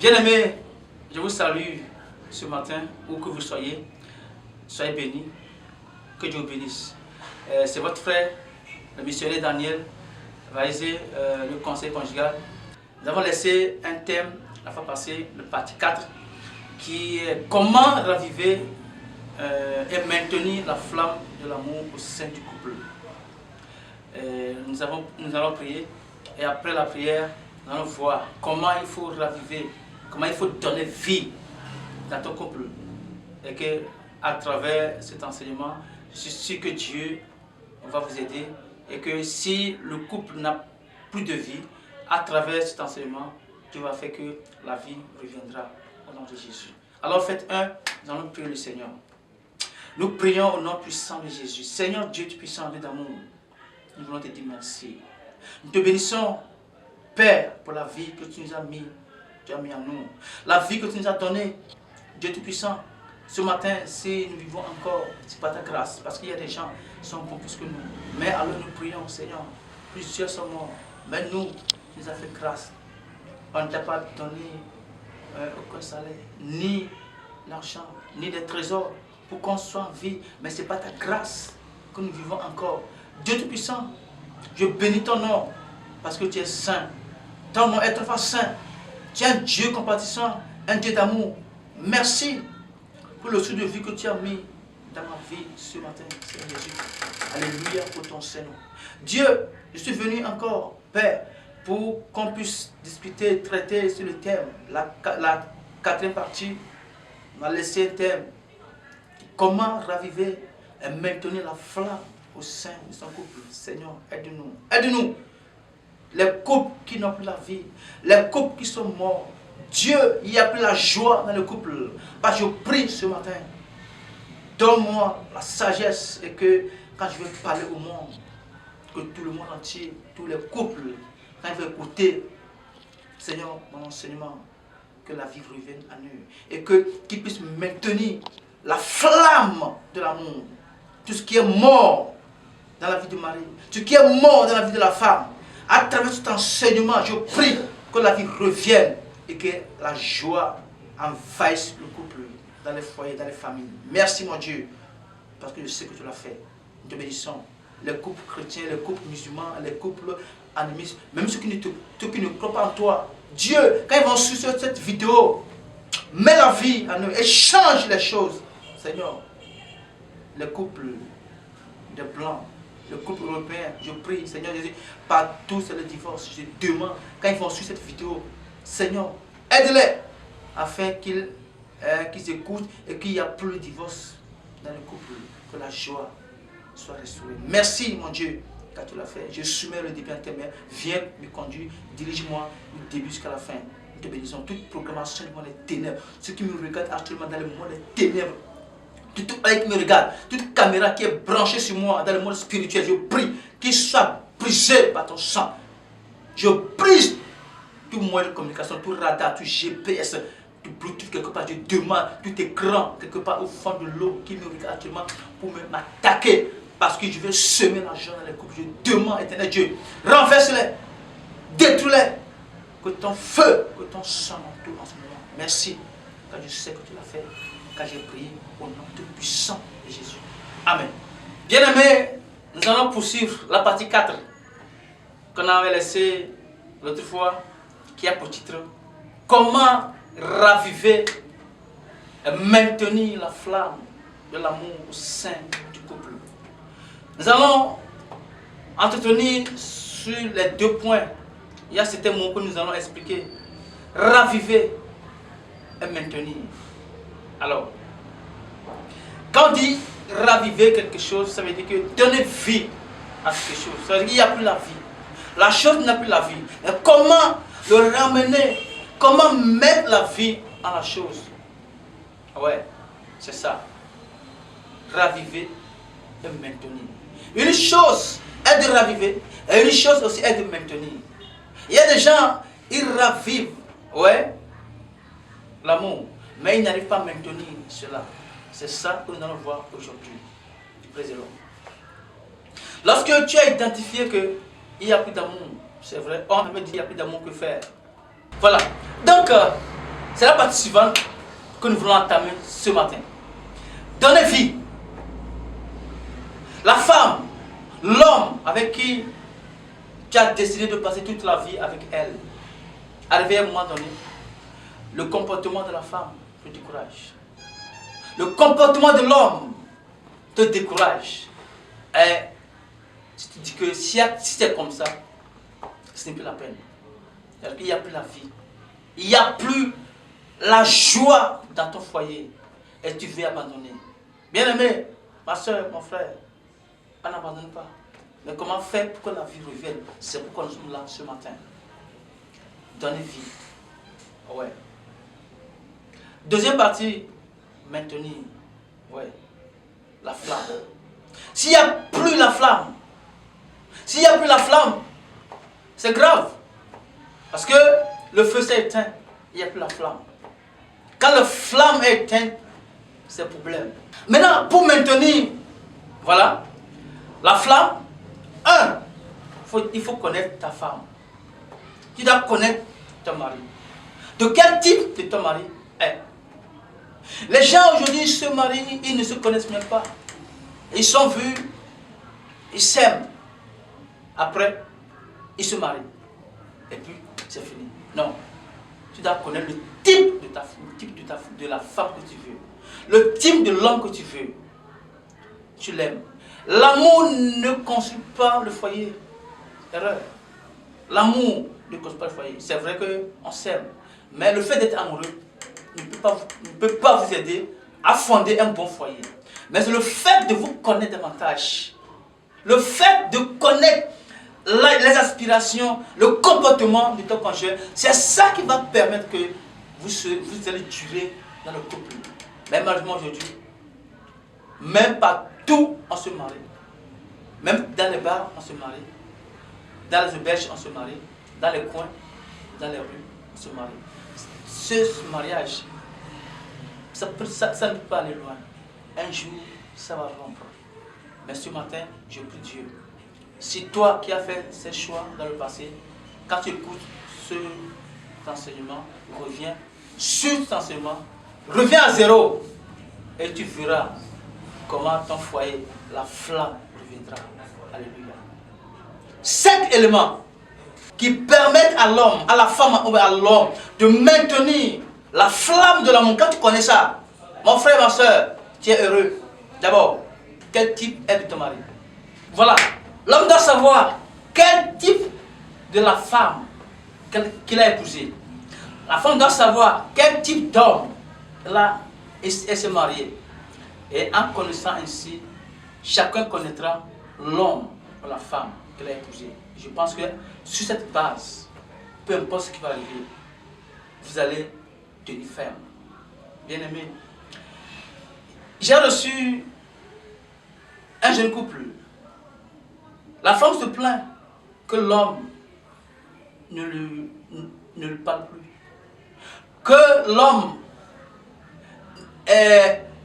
Bien-aimés, je vous salue ce matin, où que vous soyez. Soyez bénis, que Dieu vous bénisse. C'est votre frère, le missionnaire Daniel, réaliser le conseil conjugal. Nous avons laissé un thème la fois passée, le partie 4, qui est comment raviver et maintenir la flamme de l'amour au sein du couple. Nous allons prier, et après la prière, nous allons voir comment il faut raviver, comment il faut donner vie dans ton couple. Et que à travers cet enseignement, je suis sûr que Dieu va vous aider. Et que si le couple n'a plus de vie, à travers cet enseignement, Dieu va faire que la vie reviendra au nom de Jésus. Alors faites un, nous allons prier le Seigneur. Nous prions au nom puissant de Jésus. Seigneur Dieu puissant, Dieu d'amour, nous voulons te dire merci. Nous te bénissons, Père, pour la vie que tu nous as mis, en nous. La vie que tu nous as donnée, Dieu Tout-Puissant. Ce matin, si nous vivons encore, c'est pas ta grâce, parce qu'il y a des gens qui sont beaucoup plus que nous. Mais alors nous prions, Seigneur, plusieurs sont morts, mais nous, tu nous as fait grâce. On ne t'a pas donné aucun salaire, ni l'argent, ni des trésors, pour qu'on soit en vie, mais ce n'est pas ta grâce que nous vivons encore. Dieu Tout-Puissant, je bénis ton nom, parce que tu es saint. Ton nom est très saint. Tu es un Dieu compatissant, un Dieu d'amour. Merci pour le souffle de vie que tu as mis dans ma vie ce matin, Seigneur Jésus. Alléluia pour ton Saint-Nom. Dieu, je suis venu encore, Père, pour qu'on puisse discuter, traiter sur le thème. La quatrième partie m'a laissé un thème. Comment raviver et maintenir la flamme au sein de son couple. Seigneur, aide-nous. Aide-nous. Les couples qui n'ont plus la vie, les couples qui sont morts. Dieu, il n'y a plus la joie dans le couple. Parce que je prie ce matin. Donne-moi la sagesse et que quand je vais parler au monde, que tout le monde entier, tous les couples, quand ils vont écouter, Seigneur, mon enseignement, que la vie revienne à nous. Et qu'ils puissent maintenir la flamme de l'amour. Tout ce qui est mort dans la vie du mari, tout ce qui est mort dans la vie de la femme. À travers cet enseignement, je prie que la vie revienne et que la joie envahisse le couple, dans les foyers, dans les familles. Merci mon Dieu, parce que je sais que tu l'as fait. Nous te bénissons. Les couples chrétiens, les couples musulmans, les couples animistes, même ceux qui ne croient pas en toi. Dieu, quand ils vont suivre cette vidéo, mets la vie en eux et change les choses. Seigneur, les couples de blancs, le couple européen, je prie, Seigneur Jésus, partout c'est le divorce. Je demande, quand ils vont suivre cette vidéo, Seigneur, aide-les afin qu'ils écoutent et qu'il n'y a plus de divorce dans le couple, que la joie soit restaurée. Merci mon Dieu, car tu l'as fait. Je soumets le début à tes mains. Viens me conduire, dirige-moi du début jusqu'à la fin. Nous te bénissons. Toute proclamation du monde des ténèbres, ceux qui me regardent actuellement dans le monde des ténèbres, tout œil qui me regarde, toute caméra qui est branchée sur moi dans le monde spirituel, je prie qu'il soit brisé par ton sang. Je brise tout moyen de communication, tout radar, tout GPS, tout Bluetooth quelque part, je demande tout écran quelque part au fond de l'eau qui me regarde actuellement pour m'attaquer parce que je vais semer l'argent dans les couples. Je demande, éternel Dieu, renverse-les, détruis-les, que ton feu, que ton sang m'entoure en ce moment. Merci, car je sais que tu l'as fait, car j'ai prié au nom tout puissant de Jésus. Amen. Bien-aimés, nous allons poursuivre la partie 4 qu'on avait laissée l'autre fois, qui a pour titre comment raviver et maintenir la flamme de l'amour au sein du couple. Nous allons entretenir sur les deux points. Il y a certains mots que nous allons expliquer. Raviver et maintenir. Alors, quand on dit raviver quelque chose, ça veut dire que donner vie à quelque chose. Ça veut dire qu'il n'y a plus la vie. La chose n'a plus la vie. Mais comment le ramener? Comment mettre la vie à la chose? Ouais, c'est ça. Raviver et maintenir. Une chose est de raviver et une chose aussi est de maintenir. Il y a des gens, ils ravivent, ouais, l'amour, mais ils n'arrivent pas à maintenir cela. C'est ça que nous allons voir aujourd'hui. Président. Lorsque tu as identifié qu'il n'y a plus d'amour, c'est vrai, on me dit qu'il n'y a plus d'amour, que faire? Voilà. Donc, C'est la partie suivante que nous voulons entamer ce matin. Donner vie. La femme, l'homme avec qui tu as décidé de passer toute la vie avec elle, arrivé à un moment donné, le comportement de la femme te décourage. Le comportement de l'homme te décourage. Et tu te dis que si c'est comme ça, ce n'est plus la peine. Il n'y a plus la vie. Il n'y a plus la joie dans ton foyer. Et tu veux abandonner. Bien-aimé, ma soeur, mon frère, on n'abandonne pas. Mais comment faire pour que la vie revienne? C'est pourquoi nous sommes là ce matin. Donner vie. Ouais. Deuxième partie, maintenir. Ouais. La flamme. S'il n'y a plus la flamme, c'est grave. Parce que le feu s'est éteint, il n'y a plus la flamme. Quand la flamme est éteinte, c'est problème. Maintenant, pour maintenir, voilà, la flamme, il faut connaître ta femme. Tu dois connaître ton mari. De quel type de ton mari est? Les gens aujourd'hui se marient, ils ne se connaissent même pas. Ils sont vus, ils s'aiment. Après, ils se marient. Et puis, c'est fini. Non. Tu dois connaître le type de la femme que tu veux. Le type de l'homme que tu veux. Tu l'aimes. L'amour ne construit pas le foyer. Erreur. L'amour ne construit pas le foyer. C'est vrai qu'on s'aime. Mais le fait d'être amoureux ne peut pas vous aider à fonder un bon foyer. Mais c'est le fait de vous connaître davantage. Le fait de connaître les aspirations, le comportement de ton conjoint, c'est ça qui va permettre que vous allez durer dans le couple. Mais malheureusement aujourd'hui, même partout on se marie. Même dans les bars on se marie. Dans les auberges on se marie. Dans les coins, dans les rues on se marie. Ce mariage, ça ne peut pas aller loin. Un jour, ça va rompre. Mais ce matin, je prie Dieu. Si toi qui as fait ces choix dans le passé, quand tu écoutes cet enseignement, reviens sur cet enseignement, reviens à zéro et tu verras comment ton foyer, la flamme reviendra. Alléluia. 5 éléments qui permettent à l'homme, à la femme ou à l'homme de maintenir la flamme de l'amour. Quand tu connais ça, mon frère, ma soeur, tu es heureux. D'abord, quel type est de ton mari? Voilà. L'homme doit savoir quel type de la femme qu'il a épousée. La femme doit savoir quel type d'homme elle s'est mariée. Et en connaissant ainsi, chacun connaîtra l'homme ou la femme qu'elle a épousée. Je pense que sur cette base, peu importe ce qui va arriver, vous allez tenir ferme. Bien-aimé, j'ai reçu un jeune couple. La femme se plaint que l'homme ne lui parle plus. Que l'homme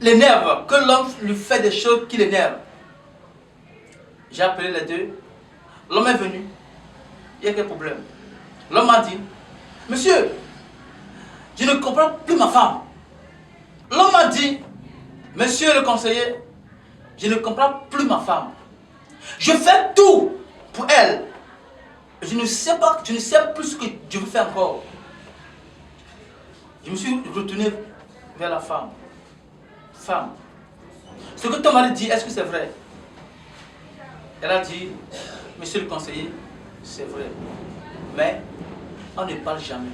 l'énerve, que l'homme lui fait des choses qui l'énervent. J'ai appelé les deux. L'homme est venu. Il y a quel problème? L'homme m'a dit, monsieur, je ne comprends plus ma femme. L'homme m'a dit, monsieur le conseiller, je ne comprends plus ma femme. Je fais tout pour elle. Je ne sais plus ce que je veux faire encore. Je me suis retourné vers la femme. Femme, ce que ton mari dit, est-ce que c'est vrai? Elle a dit, monsieur le conseiller, c'est vrai. Mais on ne parle jamais.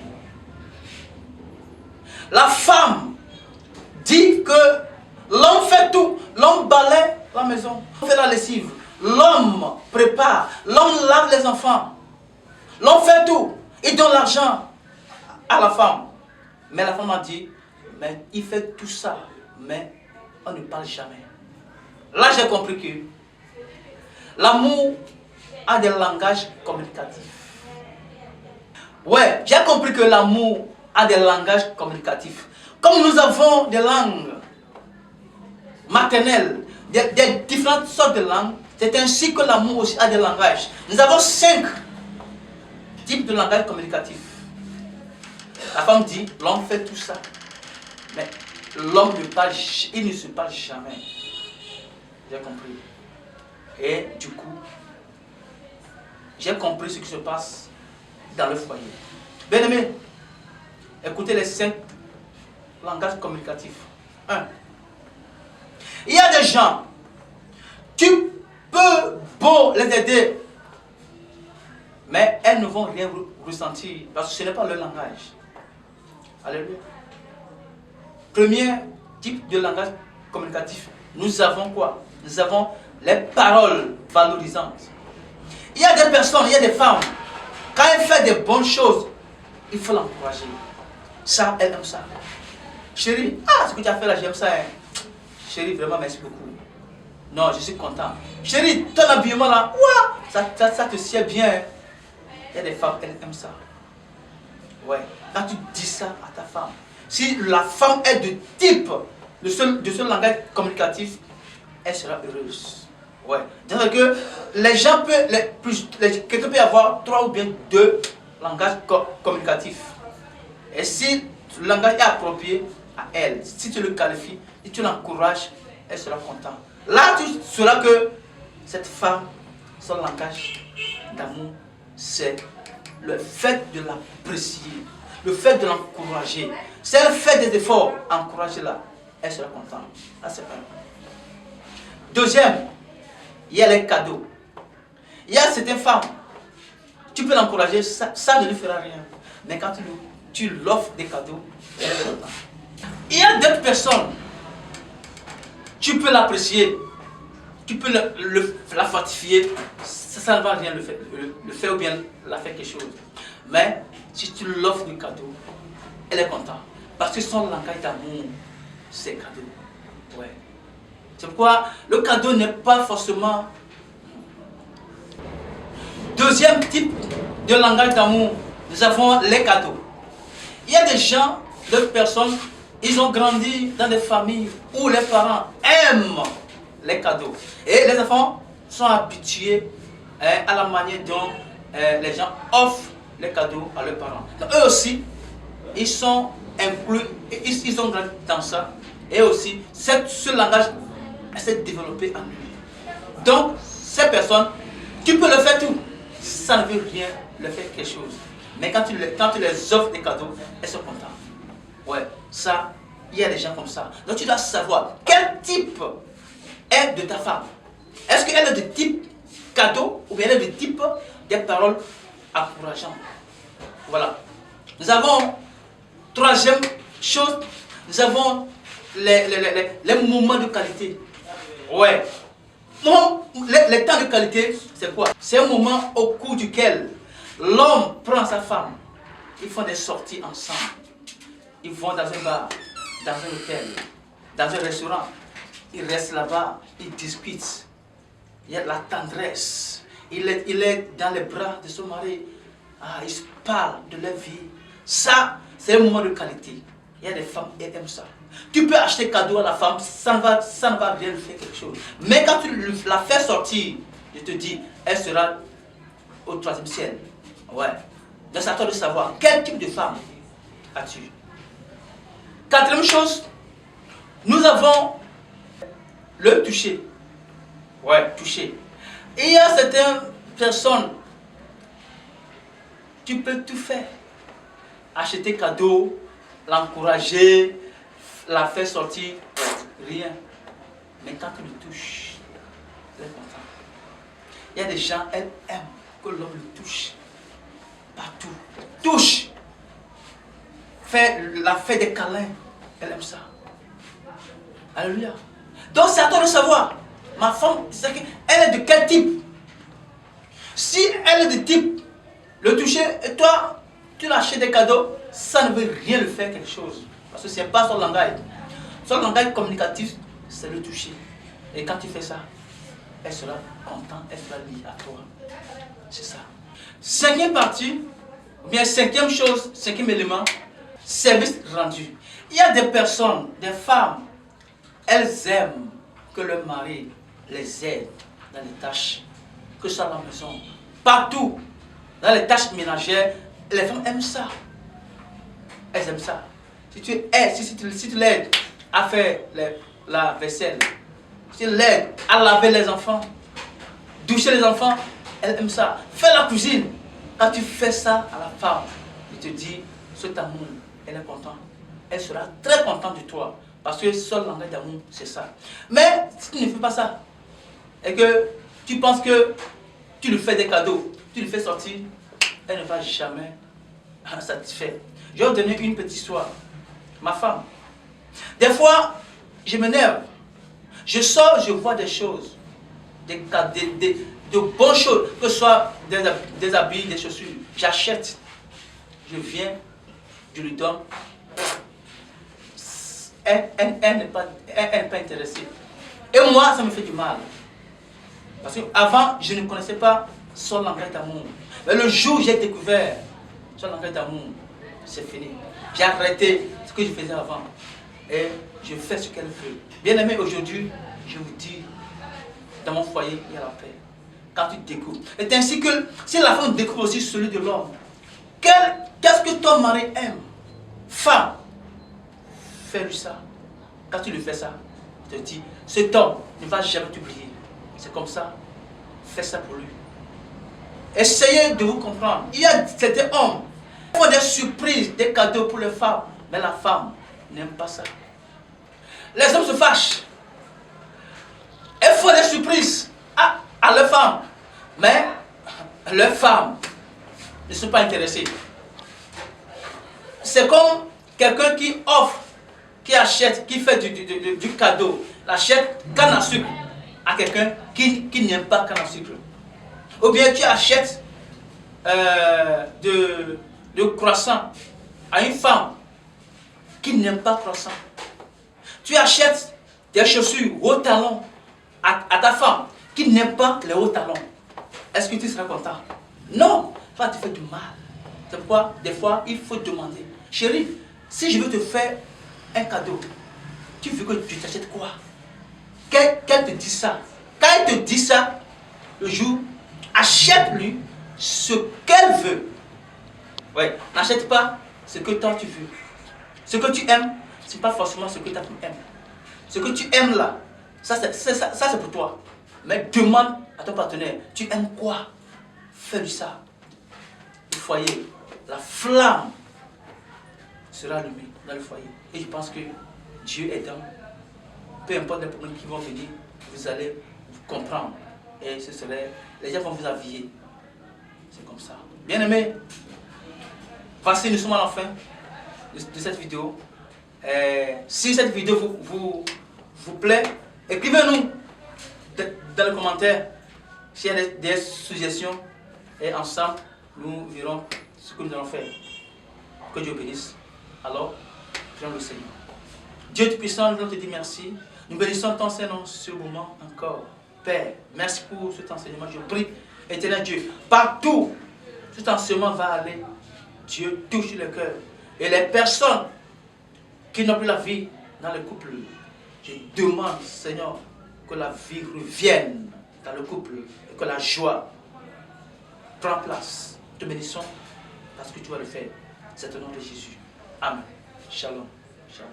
La femme dit que l'homme fait tout. L'homme balaie la maison, l'homme fait la lessive, l'homme prépare, l'homme lave les enfants. L'homme fait tout. Il donne l'argent à la femme. Mais la femme a dit, mais il fait tout ça, mais on ne parle jamais. Là, j'ai compris que l'amour a des langages communicatifs. Ouais, j'ai compris que l'amour a des langages communicatifs. Comme nous avons des langues maternelles, des différentes sortes de langues, c'est ainsi que l'amour aussi a des langages. Nous avons 5 types de langages communicatifs. La femme dit, l'homme fait tout ça. Mais l'homme ne parle, il ne se parle jamais. J'ai compris. Et du coup, j'ai compris ce qui se passe dans le foyer. Bien aimé, écoutez les 5 langages communicatifs. 1. Il y a des gens, tu peux beau les aider, mais elles ne vont rien ressentir parce que ce n'est pas leur langage. Alléluia. Premier type de langage communicatif, nous avons quoi? Nous avons les paroles valorisantes. Il y a des personnes, il y a des femmes, quand elles font des bonnes choses, il faut l'encourager. Ça, elle aime ça. Chérie, ce que tu as fait là, j'aime ça. Hein. Chérie, vraiment, merci beaucoup. Non, je suis content. Chérie, ton habillement là, ça te sied bien. Hein. Il y a des femmes, elles aiment ça. Ouais. Quand tu dis ça à ta femme, si la femme est de type de ce langage communicatif, elle sera heureuse. Ouais. C'est-à-dire que les gens peuvent, quelqu'un peut avoir 3 ou bien 2 langages communicatifs. Et si le langage est approprié à elle, si tu le qualifies, si tu l'encourages, elle sera contente. Là, tu sauras que cette femme, son langage d'amour, c'est le fait de l'apprécier, le fait de l'encourager. Si elle fait des efforts, encouragez-la, elle sera contente. Là, c'est un. Deuxième, il y a les cadeaux. Il y a certaines femmes, tu peux l'encourager, ça ne lui fera rien. Mais quand tu l'offres des cadeaux, elle est contente. Il y a d'autres personnes, tu peux l'apprécier, tu peux la fortifier, ça ne va rien le faire ou bien la faire quelque chose. Mais si tu l'offres du cadeau, elle est contente. Parce que son langage d'amour, c'est cadeau. Ouais. C'est pourquoi le cadeau n'est pas forcément. Deuxième type de langage d'amour, nous avons les cadeaux. Il y a des gens, d'autres personnes, ils ont grandi dans des familles où les parents aiment les cadeaux. Et les enfants sont habitués à la manière dont les gens offrent les cadeaux à leurs parents. Donc, eux aussi, ils sont inclus, ils ont grandi dans ça. Et aussi, ce langage s'est développé en lui. Donc, ces personnes, tu peux le faire tout. Ça ne veut rien leur faire quelque chose. Mais quand tu les offres des cadeaux, elles sont contentes. Ouais, ça, il y a des gens comme ça. Donc tu dois savoir quel type est de ta femme. Est-ce qu'elle est de type cadeau ou bien elle est de type des paroles encourageantes. Voilà. Nous avons, troisième chose, nous avons les moments de qualité. Ouais. Les temps de qualité, c'est quoi? C'est un moment au cours duquel l'homme prend sa femme. Ils font des sorties ensemble. Ils vont dans un bar, dans un hôtel, dans un restaurant. Ils restent là-bas, ils discutent. Il y a de la tendresse. Il est dans les bras de son mari. Ils se parlent de leur vie. Ça, c'est un moment de qualité. Il y a des femmes qui aiment ça. Tu peux acheter cadeau à la femme, ça ne va rien lui faire quelque chose. Mais quand tu la fais sortir, je te dis, elle sera au troisième ciel. Ouais. Donc c'est à toi de savoir quel type de femme as-tu. Quatrième chose, nous avons le toucher. Ouais, toucher. Il y a certaines personnes, tu peux tout faire. Acheter cadeau, l'encourager, la faire sortir, rien. Mais quand tu le touches, elle est contente. Il y a des gens, elles aiment que l'homme le touche. Partout. Touche. La fait des câlins. Elle aime ça. Alléluia. Donc c'est à toi de savoir. Ma femme, elle est de quel type? Si elle est de type le toucher, et toi, tu l'achètes des cadeaux, ça ne veut rien lui faire quelque chose. Parce que ce n'est pas son langage. Son langage communicatif, c'est le toucher. Et quand tu fais ça, elle sera contente, elle sera liée à toi. C'est ça. Cinquième partie, ou bien cinquième chose, cinquième élément, service rendu. Il y a des personnes, des femmes, elles aiment que leur mari les aide dans les tâches, que ce soit à la maison, partout, dans les tâches ménagères, les femmes aiment ça. elles aiment ça. Si tu aides, si tu l'aides à faire la vaisselle, si tu l'aides à laver les enfants, doucher les enfants, elle aime ça. Faire la cuisine. Quand tu fais ça à la femme, il te dit, cet amour, elle est contente. Elle sera très contente de toi. Parce que seul langage d'amour, c'est ça. Mais si tu ne fais pas ça, et que tu penses que tu lui fais des cadeaux, tu lui fais sortir, elle ne va jamais satisfaire. Je vais vous donner une petite histoire. Ma femme. Des fois, je m'énerve. Je sors, je vois des choses. De bonnes choses. Que ce soit des habits, des chaussures. J'achète. Je viens, je lui donne. Elle n'est pas intéressée. Et moi, ça me fait du mal. Parce qu'avant, je ne connaissais pas son langage d'amour. Mais le jour où j'ai découvert son langage d'amour, c'est fini. J'ai arrêté ce que je faisais avant. Et je fais ce qu'elle veut. Bien aimé, aujourd'hui, je vous dis, dans mon foyer, il y a la paix. Quand tu découvres. Et ainsi que, si la femme découvre aussi celui de l'homme, qu'est-ce que ton mari aime? Femme, fais-lui ça. Quand tu lui fais ça, je te dis, cet homme ne va jamais t'oublier. C'est comme ça. Fais ça pour lui. Essayez de vous comprendre. Il y a certains hommes qui font des surprises, des cadeaux pour les femmes. Mais la femme n'aime pas ça. Les hommes se fâchent. Elles font des surprises à leurs femmes. Mais leurs femmes ne sont pas intéressées. C'est comme quelqu'un qui offre, qui achète, qui fait du cadeau, achète canne à sucre à quelqu'un qui n'aime pas canne à sucre. Ou bien tu achètes de croissant à une femme qui n'aime pas croissant. Tu achètes des chaussures hauts talons à ta femme qui n'aime pas les hauts talons. Est-ce que tu seras content? Non, ça te fait du mal. C'est pourquoi, des fois, il faut demander. Chérie, si je veux te faire un cadeau, tu veux que tu t'achètes quoi? Qu'elle te dit ça. Quand elle te dit ça, le jour, achète-lui ce qu'elle veut. Ouais, n'achète pas ce que toi tu veux. Ce que tu aimes, ce n'est pas forcément ce que ta femme aime. Ce que tu aimes là, ça c'est pour toi. Mais demande à ton partenaire, tu aimes quoi? Fais-lui ça. Le foyer, la flamme sera allumée dans le foyer. Et je pense que Dieu aidant, peu importe les problèmes qui vont venir, vous allez comprendre. Et les gens vont vous aviser. C'est comme ça. Bien aimé, voici, nous sommes à la fin de cette vidéo. Si cette vidéo vous plaît, écrivez-nous dans les commentaires s'il y a des suggestions. Et ensemble, nous verrons ce que nous allons faire. Que Dieu bénisse. Alors, prions le Seigneur. Dieu Tout-Puissant, nous voulons te dire merci. Nous bénissons ton Saint-Nom ce moment encore. Père, merci pour cet enseignement. Je prie, éternel Dieu, partout, cet enseignement va aller. Dieu touche le cœur. Et les personnes qui n'ont plus la vie dans le couple, je demande, Seigneur, que la vie revienne dans le couple et que la joie prend place. Nous te bénissons parce que tu vas le faire. C'est au nom de Jésus. Amen. Shalom. Shalom.